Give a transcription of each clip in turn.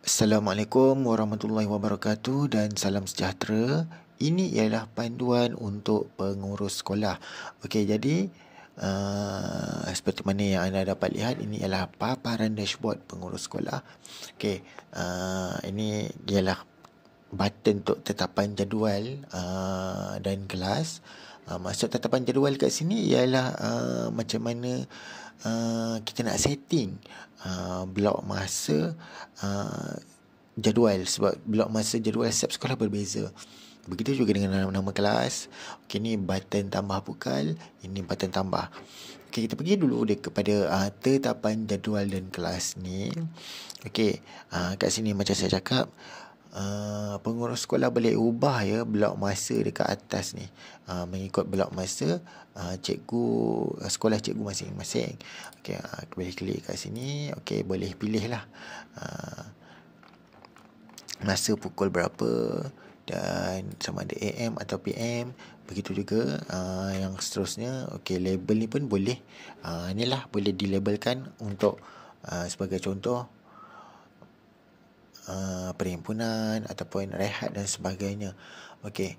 Assalamualaikum warahmatullahi wabarakatuh dan salam sejahtera. Ini ialah panduan untuk pengurus sekolah. Okey, jadi seperti mana yang anda dapat lihat, ini ialah paparan dashboard pengurus sekolah. Okey, ini ialah button untuk tetapan jadual dan kelas. Maksud tetapan jadual kat sini ialah macam mana kita nak setting blok masa jadual, sebab blok masa jadual setiap sekolah berbeza. Begitu juga dengan nama kelas. Okey, ni button tambah pukal, ini button tambah. Okey, kita pergi dulu kepada tetapan jadual dan kelas ni. Okey, kat sini macam saya cakap, pengurus sekolah boleh ubah ya blok masa dekat atas ni, mengikut blok masa sekolah cikgu masing-masing. Okey, boleh klik kat sini. Okey, boleh pilih lah masa pukul berapa dan sama ada AM atau PM. Begitu juga yang seterusnya. Okey, label ni pun boleh, inilah boleh dilabelkan untuk sebagai contoh perhimpunan ataupun rehat dan sebagainya. Okey,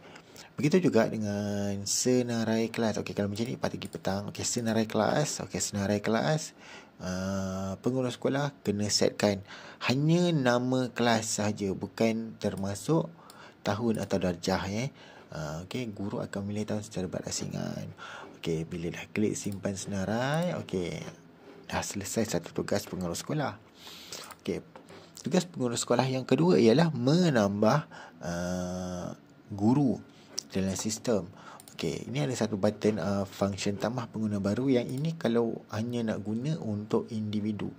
begitu juga dengan senarai kelas. Okey, kalau macam ni pagi petang. Okey, senarai kelas. Okey, senarai kelas, pengurus sekolah kena setkan hanya nama kelas sahaja, bukan termasuk tahun atau darjah Okey, guru akan memilih tahun secara berasingan. Okey, bila dah klik simpan senarai, okey, dah selesai satu tugas pengurus sekolah. Okey, tugas pengurus sekolah yang kedua ialah menambah guru dalam sistem. Okey, ini ada satu button function tambah pengguna baru. Yang ini kalau hanya nak guna untuk individu,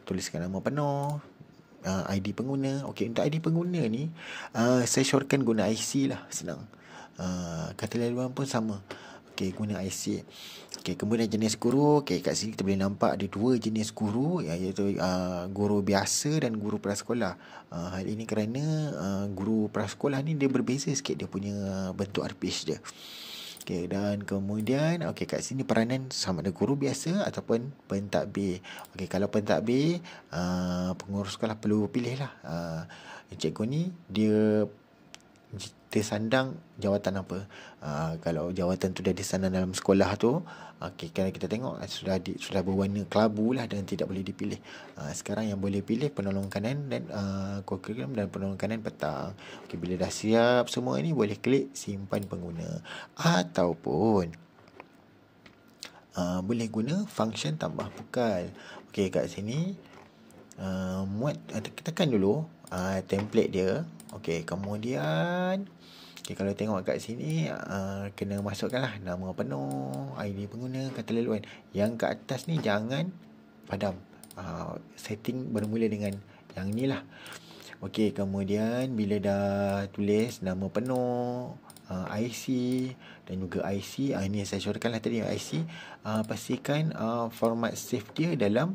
tuliskan nama penuh, ID pengguna. Okey, untuk ID pengguna ni saya syorkan guna IC lah, senang. Kata laluan pun sama. Okey, guna IC. Okey, kemudian jenis guru. Okey, kat sini kita boleh nampak ada dua jenis guru, iaitu guru biasa dan guru prasekolah. Hal ini kerana guru prasekolah ni dia berbeza sikit dia punya bentuk arpis dia. Okey, dan kemudian kat sini peranan sama ada guru biasa ataupun pentadbir. Okey, kalau pentadbir, pengurus sekolah perlu pilih lah, cikgu ni dia tersandang jawatan apa. Kalau jawatan tu dah disandang dalam sekolah tu, okey, kalau kita tengok sudah berwarna kelabu lah dan tidak boleh dipilih. Sekarang yang boleh pilih penolong kanan dan kurikulum dan penolong kanan petang. Okey, bila dah siap semua ni, boleh klik simpan pengguna ataupun boleh guna function tambah pukal. Okey, kat sini muat, tekan dulu template dia. Okey, kemudian kalau tengok kat sini, kena masukkanlah nama penuh, ID pengguna, kata laluan. Yang kat atas ni jangan padam. Setting bermula dengan yang ni lah. Okey, kemudian bila dah tulis nama penuh, IC dan juga IC, ini saya syorkan lah tadi IC, pastikan format save dia dalam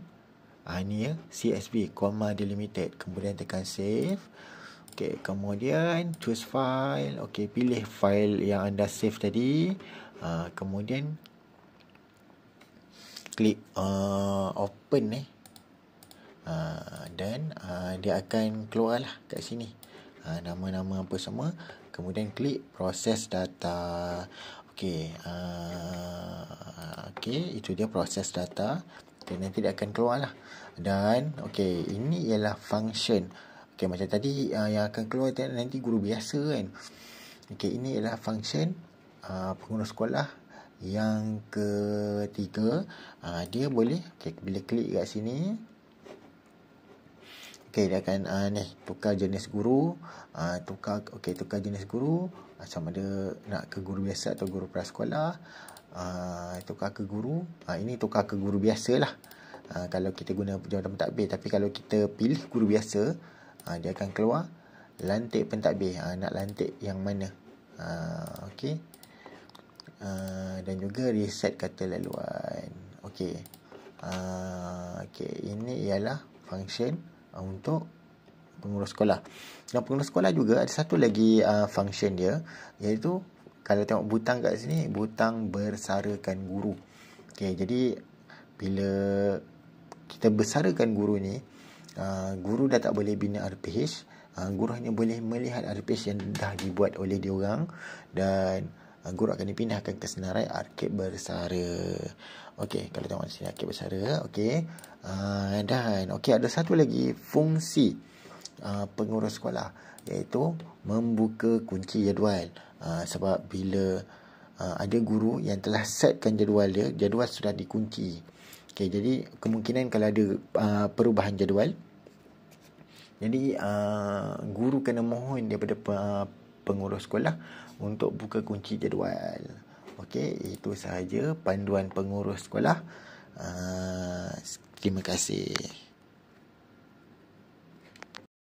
ni ya, CSV, comma delimited. Kemudian tekan save. Okey, kemudian choose file. Okey, pilih file yang anda save tadi. Kemudian klik open dan dia akan keluar lah kat sini nama-nama apa semua. Kemudian klik proses data. Okey, itu dia proses data. Okay, nanti dia akan keluar lah. Dan okey, ini ialah function. Okey, macam tadi yang akan keluar nanti guru biasa kan. Okey, ini ialah function pengurus sekolah yang ketiga. Dia boleh, bila klik kat sini, okey, dia akan tukar jenis guru. Tukar jenis guru, sama ada nak ke guru biasa atau guru prasekolah. Tukar ke guru, ini tukar ke guru biasa lah, kalau kita guna jawatan pentadbir. Tapi kalau kita pilih guru biasa, dia akan keluar lantik pentadbir. Nak lantik yang mana. Okey, dan juga reset kata laluan. Okey, ini ialah function untuk pengurus sekolah. Dan pengurus sekolah juga ada satu lagi function dia, iaitu kalau tengok butang kat sini, butang bersarakan guru. Okey, jadi bila kita bersarakan guru ni, Guru dah tak boleh bina RPH. Guru hanya boleh melihat RPH yang dah dibuat oleh diorang, dan guru akan dipindahkan ke senarai arkib bersara. Okey, kalau tengok sini arkib bersara. Okey. Dan okey, ada satu lagi fungsi pengurus sekolah, iaitu membuka kunci jadual. Sebab bila ada guru yang telah setkan jadual dia, jadual sudah dikunci. Okey, jadi kemungkinan kalau ada perubahan jadual, jadi guru kena mohon daripada pengurus sekolah untuk buka kunci jadual. Okey, itu sahaja panduan pengurus sekolah. Terima kasih.